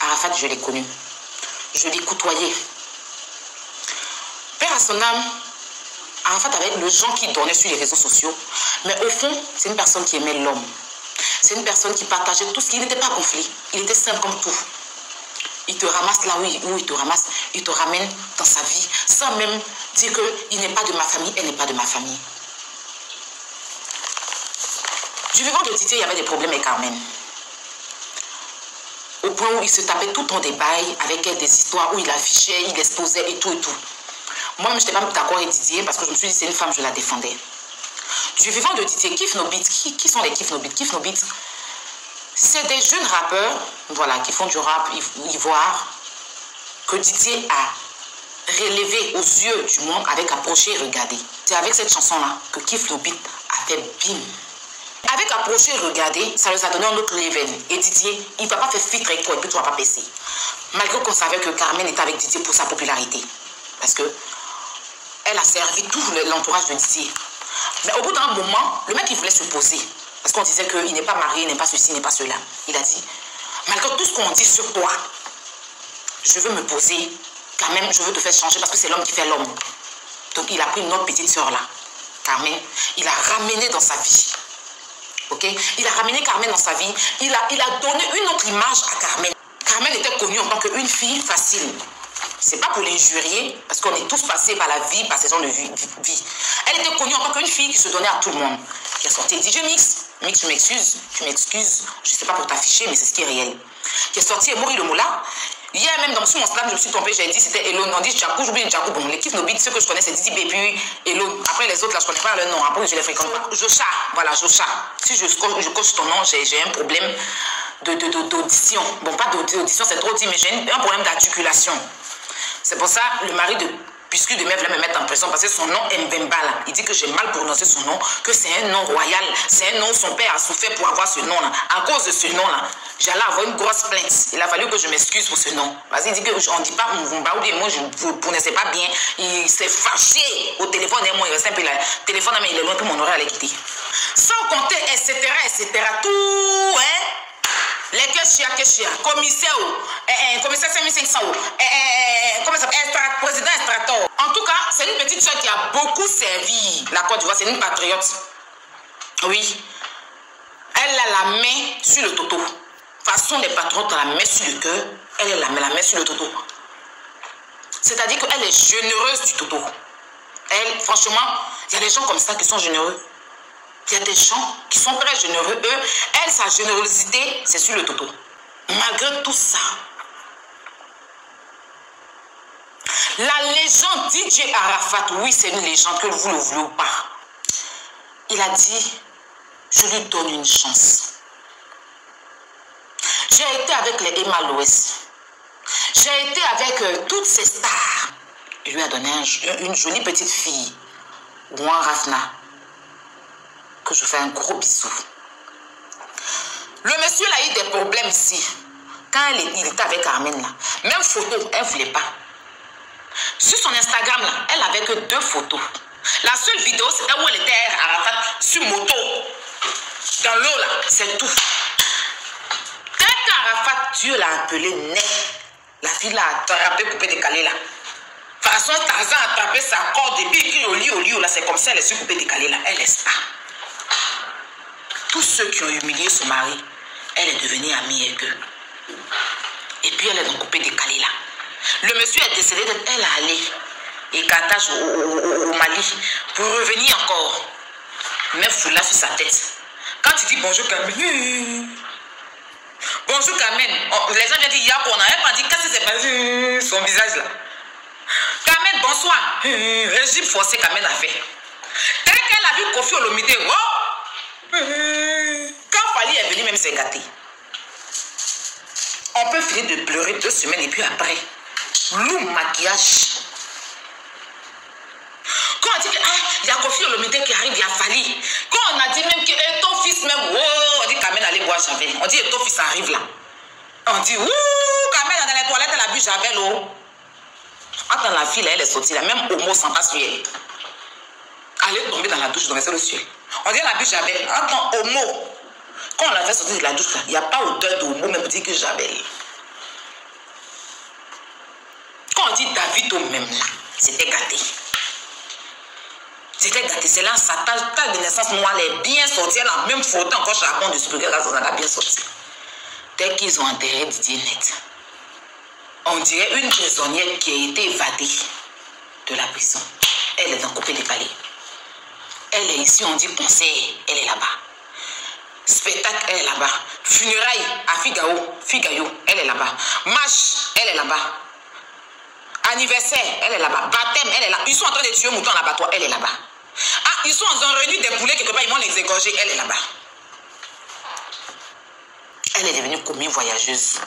Arafat, je l'ai connu. Je l'ai côtoyé. Père à son âme, Arafat avait le gens qui donnaient sur les réseaux sociaux. Mais au fond, c'est une personne qui aimait l'homme. C'est une personne qui partageait tout ce qui n'était pas gonflé. Il était simple comme tout. Il te ramasse là où il te ramasse. Il te ramène dans sa vie. Sans même dire qu'il n'est pas de ma famille, elle n'est pas de ma famille. Du vivant de Didier, il y avait des problèmes avec Carmen. Au point où il se tapait tout le temps des bails avec elle, des histoires où il affichait, il exposait et tout et tout. Moi, je n'étais pas d'accord avec Didier parce que je me suis dit c'est une femme, je la défendais. Du vivant de Didier, Kif No Beat, qui sont les Kif No Beat? Kif No Beat, c'est des jeunes rappeurs, voilà, qui font du rap ivoire, que Didier a relevé aux yeux du monde avec Approcher et Regarder. C'est avec cette chanson-là que Kif No Beat a fait bim. Avec Approcher et Regarder, ça les a donné un autre level. Et Didier, il ne va pas faire filtre avec toi et puis tu ne vas pas baisser. Malgré qu'on savait que Carmen était avec Didier pour sa popularité. Parce que elle a servi tout l'entourage de Didier. Mais au bout d'un moment, le mec, il voulait se poser. Parce qu'on disait qu'il n'est pas marié, il n'est pas ceci, il n'est pas cela. Il a dit, malgré tout ce qu'on dit sur toi, je veux me poser. Quand même, je veux te faire changer parce que c'est l'homme qui fait l'homme. Donc, il a pris une autre petite soeur là, Carmen. Il a ramené dans sa vie. Ok? Il a ramené Carmen dans sa vie. Il a donné une autre image à Carmen. Carmen était connue en tant qu'une fille facile. C'est pas pour l'injurier, parce qu'on est tous passés par la vie, par saison de vie. Elle était connue en tant qu'une fille qui se donnait à tout le monde. Qui a sorti DJ Mix. Mix, tu m'excuses. Je sais pas pour t'afficher, mais c'est ce qui est réel. Qui est sorti Mori le Moula. Hier même, sur mon Snap, je me suis trompée, j'ai dit c'était Elon. On dit Djakou, j'oublie Djakou. Bon, les Kif No Beat, ceux que je connais, c'est Didi Baby, Elon. Après les autres, là, je connais pas leur nom. Après, je les fréquente pas. Jocha, voilà, Jocha. Si je coche ton nom, j'ai un problème d'audition. Bon, pas d'audition, c'est trop dit, mais j'ai un problème d'articulation. C'est pour ça, le mari de Biscuit de Mère voulait me mettre en prison parce que son nom est Mbemba là. Il dit que j'ai mal prononcé son nom, que c'est un nom royal, c'est un nom, son père a souffert pour avoir ce nom là. À cause de ce nom là, j'allais avoir une grosse plainte. Il a fallu que je m'excuse pour ce nom. Parce qu'il dit qu'on ne dit pas Mvumba ou bien moi je ne prononçais pas bien. Il s'est fâché au téléphone et moi il restait un peu là. Le téléphone mais il est loin que mon oreille allait quitter. Sans compter, etc. Tout, hein. Les Keshia, commissaire 5500, président extracteur. En tout cas, c'est une petite soeur qui a beaucoup servi la Côte d'Ivoire, c'est une patriote. Oui. Elle a la main sur le toto. Façon des patriotes, la main sur le cœur, elle a la main sur le toto. C'est-à-dire qu'elle est généreuse du toto. Elle, franchement, il y a des gens comme ça qui sont généreux. Il y a des gens qui sont très généreux. Eux, elle, sa générosité, c'est sur le toto. Malgré tout ça, la légende DJ Arafat, oui, c'est une légende, que vous le voulez ou pas. Il a dit, je lui donne une chance. J'ai été avec les Emma Loès. J'ai été avec toutes ces stars. Il lui a donné une jolie petite fille, Ouan Rafna. Que je fais un gros bisou. Le monsieur a eu des problèmes ici. Quand il était avec Carmen là, même photo, elle ne voulait pas. Sur son Instagram là, elle avait que 2 photos. La seule vidéo, c'était où elle était Arafat sur moto. Dans l'eau là, c'est tout. Dès qu'Arafat, Dieu l'a appelé net, la fille l'a attrapé, coupé, décalé là. De toute façon, Tarzan a attrapé sa corde et puis au lit là, c'est comme ça, elle est sur coupé, décalé là. Elle est star. Tous ceux qui ont humilié son mari, elle est devenue amie avec eux. Et puis elle est dans coupé décalé là. Le monsieur est décédé, elle est allée et cartage au Mali pour revenir encore. Mais foulard sur sa tête. Quand tu dis bonjour Carmen, bonjour Carmen, les gens viennent dire Yakona, elle m'a dit qu'est-ce que c'est pas son visage là. Carmen, bonsoir. Régime forcé Carmen a fait. Dès qu'elle a vu Kofi Olomide, oh! Quand Fali est venu, même s'est gâté. On peut finir de pleurer 2 semaines et puis après, loup maquillage. Quand on dit que il y a Kofi Olomide qui arrive, il y a Fali. Quand on a dit même que ton fils même, oh, on dit Carmen allez boire Javel. On dit ton fils arrive là. On dit ouh, Carmen dans les toilettes elle a bu Javel oh. Attends la fille là, elle est sortie là, même Homo s'en passe sur elle. Elle est tombée dans la douche, donc c'est le ciel. On dit la bûche Javel. Attends, Homo. Quand on l'a fait sortir de la douche, il n'y a pas odeur d'Homo, même pour dire que Javel. on dit David au même là, c'était gâté. C'était gâté. C'est là, sa tâche de naissance, moi, elle est bien sortie. Elle a même photo encore charbon de Supergirl, ça a bien sorti. Dès qu'ils ont enterré Didier Net, on dirait une prisonnière qui a été évadée de la prison. Elle est dans Coupé décalé. Elle est ici, on dit conseil, elle est là-bas. Spectacle, elle est là-bas. Funérailles à Figaro, elle est là-bas. Marche, elle est là-bas. Anniversaire, elle est là-bas. Baptême, elle est là. Ils sont en train de tuer mouton à l'abattoir, elle est là-bas. Ah, ils sont en réuni des poulets quelque part, ils vont les égorger, elle est là-bas. Elle est devenue commis voyageuse.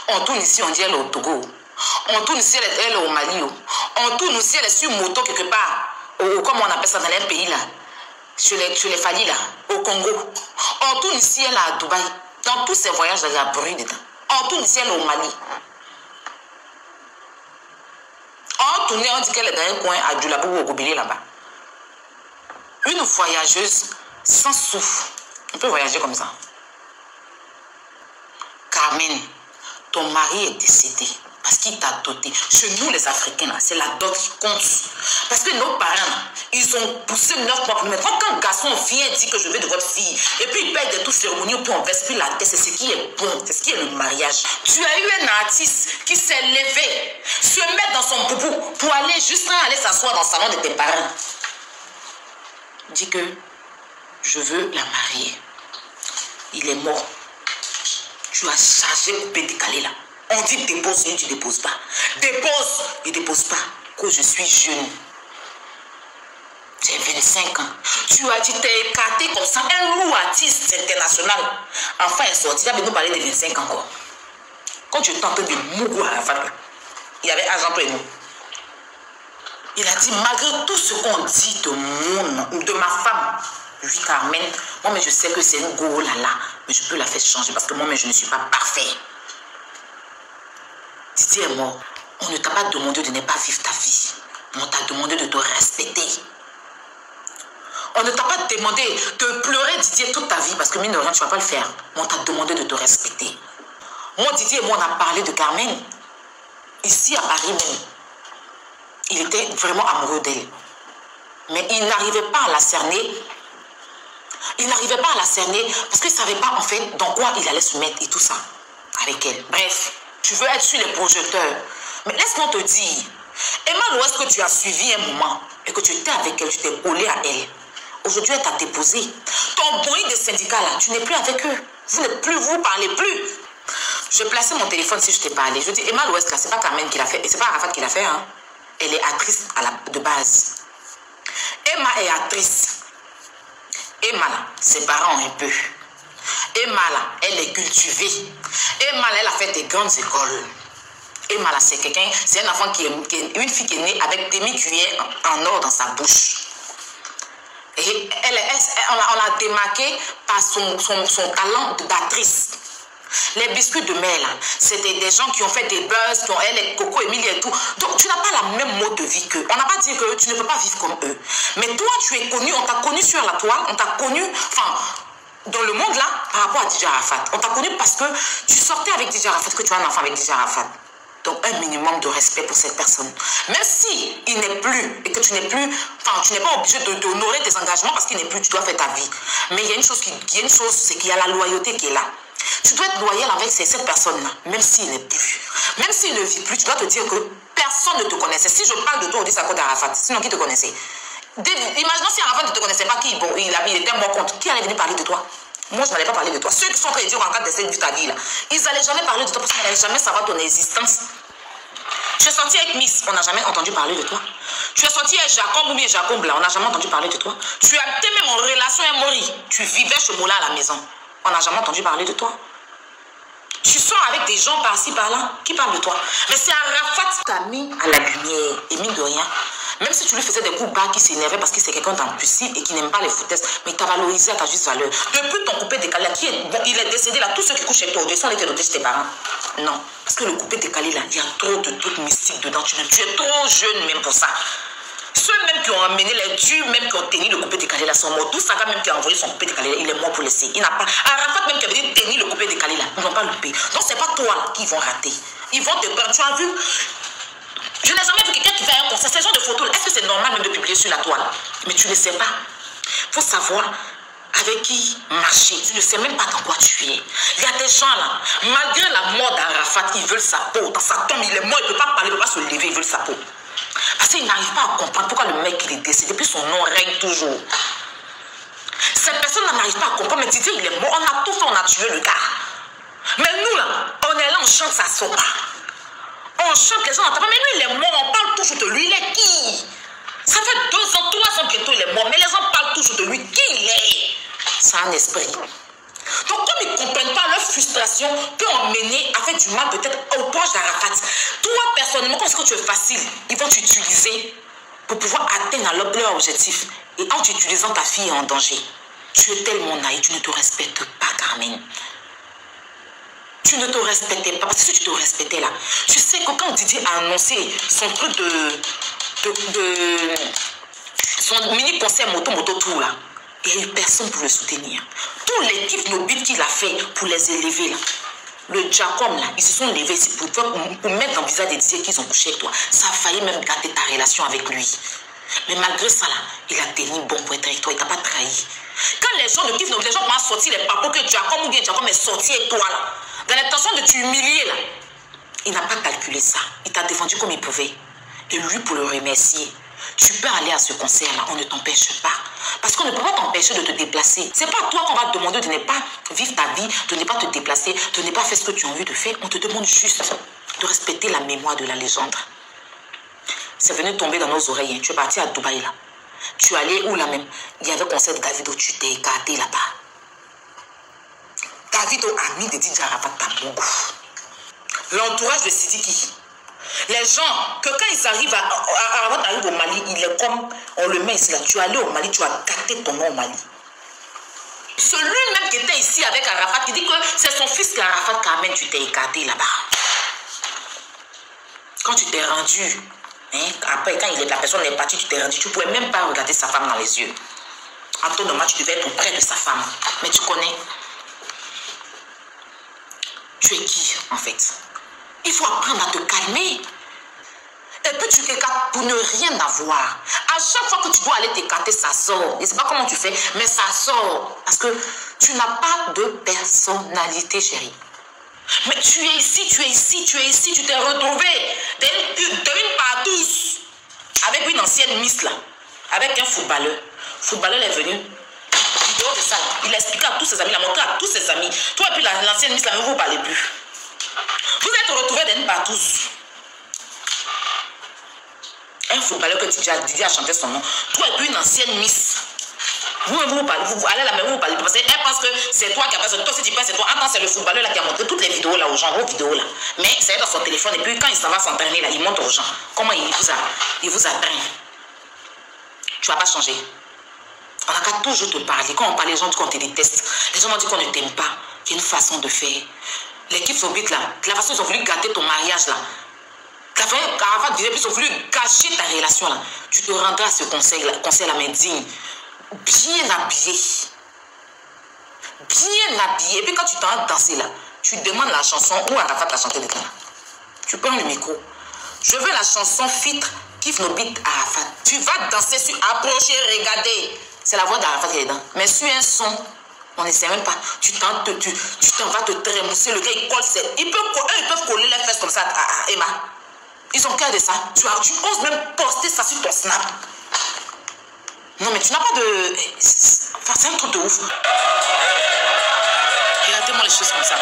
On tourne ici, on dit elle est au Togo. On tourne ici, elle est au Mali. On tourne ici, elle est sur moto quelque part. Comme on appelle ça dans les pays là. Sur les Fali là. Au Congo. On tourne ici, elle est à Dubaï. Dans tous ces voyages, il y a bruit dedans. On tourne ici, elle est au Mali. On tourne, on dit qu'elle est dans un coin à Djulabou ou au Gobélé là-bas. Une voyageuse sans souffle. On peut voyager comme ça. Carmen, ton mari est décédé parce qu'il t'a doté. Chez nous, les Africains, c'est la dot qui compte. Parce que nos parents, ils ont poussé 9 mois pour nous mettre. Quand un garçon vient dire que je veux de votre fille, et puis il paye des touches cérémoniaux, puis on verse plus la tête, c'est ce qui est bon, c'est ce qui est le mariage. Tu as eu un artiste qui s'est levé, se mettre dans son boubou pour aller juste aller s'asseoir dans le salon de tes parents. Dis que je veux la marier. Il est mort. Tu as chargé coupé décalé là. On dit dépose, tu ne déposes pas. Dépose, il ne dépose pas. Que je suis jeune. J'ai 25 ans. Tu t'es écarté comme ça. Un lourd artiste international. Enfin, il est sorti. Il a nous parler de 25 ans encore. Quand tu tentes de Mougou à la fin, il y avait agent pour nous. Il a dit, malgré tout ce qu'on dit de ma femme, oui, Carmen, moi, mais je sais que c'est une go là, mais je peux la faire changer parce que moi, mais je ne suis pas parfait. Didier est mort. On ne t'a pas demandé de ne pas vivre ta vie. On t'a demandé de te respecter. On ne t'a pas demandé de pleurer Didier toute ta vie parce que mine de rien, tu ne vas pas le faire. On t'a demandé de te respecter. Moi, Didier et moi, on a parlé de Carmen. Ici, à Paris même. Il était vraiment amoureux d'elle. Mais il n'arrivait pas à la cerner. Il n'arrivait pas à la cerner parce qu'il ne savait pas en fait dans quoi il allait se mettre et tout ça avec elle. Bref, tu veux être sur les projecteurs. Mais laisse-moi te dire, Emma Louest, que tu as suivi un moment et que tu étais avec elle, tu t'es collé à elle. Aujourd'hui, elle t'a déposé. Ton bruit de syndicat là, tu n'es plus avec eux. Vous parlez plus. Je plaçais mon téléphone si je t'ai parlé. Je dis, Emma Louest là, c'est pas Carmen qui l'a fait et c'est pas Arafat qui l'a fait. Hein. Elle est actrice de base. Emma est actrice. Emma là, ses parents ont un peu. Emma là, elle est cultivée. Emma là, elle a fait des grandes écoles. Emma là, c'est quelqu'un, c'est un enfant une fille qui est née avec demi-cuillère en or dans sa bouche. Et on l'a démarqué par son talent d'actrice. Les biscuits de mer là, c'était des gens qui ont fait des buzz, qui ont elle, Coco, Emilie et tout. Donc tu n'as pas la même mode de vie qu'eux. On n'a pas dit que tu ne peux pas vivre comme eux. Mais toi, tu es connu, on t'a connu sur la toile, on t'a connu, enfin, dans le monde là, par rapport à DJ Arafat. On t'a connu parce que tu sortais avec DJ Arafat, que tu as un enfant avec DJ Arafat. Donc un minimum de respect pour cette personne. Même si il n'est plus et que tu n'es plus, enfin tu n'es pas obligé d'honorer tes engagements parce qu'il n'est plus, tu dois faire ta vie. Mais il y a une chose, c'est qu'il y a la loyauté qui est là. Tu dois être loyal avec cette personne-là, même s'il n'est plus. Même s'il ne vit plus, tu dois te dire que personne ne te connaissait. Si je parle de toi, on dit ça à cause d'Arafat. Sinon, qui te connaissait? Imaginons si Arafat ne te connaissait pas, il était mort contre. Qui allait venir parler de toi? Moi, je n'allais pas parler de toi. Ceux qui sont en train de dire en cas de cette ta vie là, ils n'allaient jamais parler de toi parce qu'ils n'allaient jamais savoir ton existence. Tu es sorti avec Miss, on n'a jamais entendu parler de toi. Tu es sorti avec Jacob ou bien Jacob là, on n'a jamais entendu parler de toi. Tu étais même en relation avec Mori. Tu vivais chez Moula à la maison. On n'a jamais entendu parler de toi. Tu sors avec des gens par-ci, par-là, qui parlent de toi. Mais c'est Arafat qui t'a mis à la lumière. Et mine de rien, même si tu lui faisais des coups bas qui s'énervait parce que c'est quelqu'un d'impulsif et qui n'aime pas les foutaises, mais il t'a valorisé à ta juste valeur. Depuis ton coupé décalé, il est décédé là, tous ceux qui couchent chez toi, au-dessus, on était notés chez tes parents. Non. Parce que le coupé décalé là, il y a trop de trucs mystiques dedans. Tu es trop jeune même pour ça. Ceux même qui ont amené les dieux, même qui ont tenu le coupé décalé là, sont morts. Tout ça, même qui a envoyé son coupé décalé là, il est mort pour laisser. Il n'a pas. Arafat même qui a venu tenir le coupé décalé là, ils n'ont pas loupé. Donc c'est pas toi là qui vont rater. Ils vont te perdre. Tu as vu? Je n'ai jamais vu quelqu'un qui fait un concert. Ces genres de photos, est-ce que c'est normal même de publier sur la toile? Mais tu ne sais pas. Il faut savoir avec qui marcher. Tu ne sais même pas dans quoi tu es. Il y a des gens là, malgré la mort d'Arafat, ils veulent sa peau. Dans sa tombe, il est mort, il ne peut pas parler, il ne peut pas se lever, ils veulent sa peau. Parce qu'ils n'arrivent pas à comprendre pourquoi le mec il est décédé, puis son nom règne toujours. Cette personne-là n'arrive pas à comprendre, mais Didier il est mort, on a tout fait, on a tué le gars. Mais nous là, on est là, on chante, ça ne sort pas. On chante, les gens n'entendent pas, mais lui il est mort, on parle toujours de lui, il est qui? Ça fait 2 ans, 3 ans bientôt il est mort, mais les gens parlent toujours de lui, qui il est? C'est un esprit. Donc comme ils ne comprennent pas leur frustration, peut emmener à faire du mal peut-être aux proches d'Arafat. Toi personnellement, comme c'est que tu es facile, ils vont t'utiliser pour pouvoir atteindre leur objectif. Et en t'utilisant, ta fille est en danger. Tu es tellement naïf, tu ne te respectes pas, Carmen. Tu ne te respectais pas, parce que si tu te respectais là, tu sais que quand Didier a annoncé son truc son mini concert moto-moto-tour là, il n'y a eu personne pour le soutenir. Toute l'équipe Nobit qu'il a fait pour les élever là, le Jacob là, ils se sont levés pour mettre dans le visage des Didier qu'ils ont couché avec toi. Ça a failli même gâter ta relation avec lui. Mais malgré ça là, il a tenu bon pour être avec toi, il t'a pas trahi. Quand les gens de Kif, les gens vont sortir les papos que Jacob ou bien Jacob est sorti avec toi là, dans l'intention de t'humilier là, il n'a pas calculé ça. Il t'a défendu comme il pouvait. Et lui, pour le remercier, tu peux aller à ce concert-là, on ne t'empêche pas. Parce qu'on ne peut pas t'empêcher de te déplacer. C'est pas toi qu'on va te demander de ne pas vivre ta vie, de ne pas te déplacer, de ne pas faire ce que tu as envie de faire. On te demande juste de respecter la mémoire de la légende. C'est venu tomber dans nos oreilles. Hein. Tu es parti à Dubaï là. Tu es allé où là même? Il y avait un concert de Davido, tu t'es écarté là-bas. Davido a mis des DJ Arafat Tambougou. L'entourage de Sidiki. Les gens, que quand ils arrivent Arafat arrive au Mali, il est comme, on le met ici là, tu es allé au Mali, tu as gâté ton nom au Mali. Celui-même qui était ici avec Arafat, qui dit que c'est son fils qu'Arafat Carmen, tu t'es écarté là-bas. Quand tu t'es rendu, hein, après quand la personne est partie, tu t'es rendu, tu ne pouvais même pas regarder sa femme dans les yeux. En temps normal, tu devais être auprès de sa femme. Mais tu connais. Tu es qui en fait? Il faut apprendre à te calmer. Et puis tu t'écartes pour ne rien avoir. À chaque fois que tu dois aller t'écarter, ça sort. Je ne sais pas comment tu fais, mais ça sort. Parce que tu n'as pas de personnalité, chérie. Mais tu es ici, tu es ici, tu es ici, tu t'es retrouvé d'une part tous. Avec une ancienne miss là. Avec un footballeur. Le footballeur est venu. Vidéo de ça. Il a expliqué à tous ses amis, il a montré à tous ses amis. Toi et puis l'ancienne miss là, vous ne parlez plus. Vous êtes retrouvés d'une part tous. Un footballeur que Didier a chanté son nom. Toi et puis une ancienne miss. Vous parlez, vous allez à la maison, vous parlez. Parce qu'elle pense que c'est toi qui as fait. Toi, si tu penses, c'est toi. Attends, c'est le footballeur là qui a montré toutes les vidéos là aux gens, vos vidéos là. Mais c'est dans son téléphone. Et puis quand il s'en va s'entraîner là, il montre aux gens. Comment il vous atteint. Tu vas pas changer. On n'a qu'à toujours te parler. Quand on parle, les gens disent qu'on te déteste. Les gens m'ont dit qu'on ne t'aime pas. Il y a une façon de faire. L'équipe Sobit là, la façon dont ils ont voulu gâter ton mariage là. Ils ont voulu gâcher ta relation là. Tu te rendras à ce conseil là, mais digne. Bien habillé. Bien habillé. Et puis quand tu t'en vas danser là, tu demandes la chanson où Arafat a chanté de là. Tu prends le micro. Je veux la chanson Fitre Kif Nobit Arafat. Tu vas danser sur approcher, regarder. C'est la voix d'Arafat qui est dedans. Mais sur un son, on ne sait même pas. Tu t'en vas te trémousser. Le gars il colle. Ils peuvent coller les fesses comme ça à Emma. Ils ont cœur de ça. Tu oses même poster ça sur ton snap. Non, mais tu n'as pas de... Enfin, c'est un truc de ouf. Regardez-moi les choses comme ça.